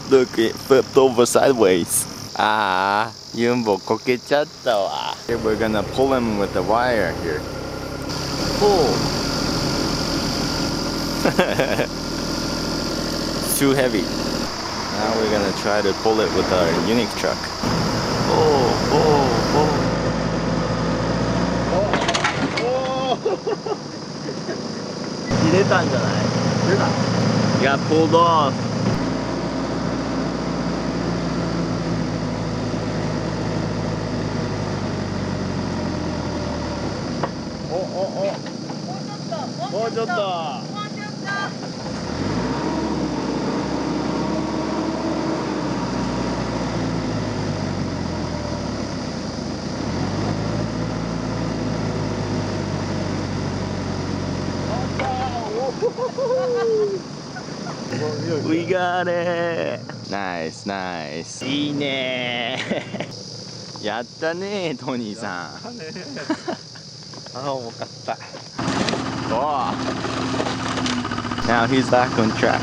Look, it flipped over sideways. ああ、ユンボこけちゃったわ。Okay, we're gonna pull him with the wire here. Oh. It's too heavy. Now we're gonna try to pull it with our unique truck. Oh, oh, oh. 切れたんじゃない？切れた。Got pulled off. もうちょっと。We got it! Nice, nice. いいねー。やったねー、トニーさん。ああ、重かった。Oh. Now he's back on track.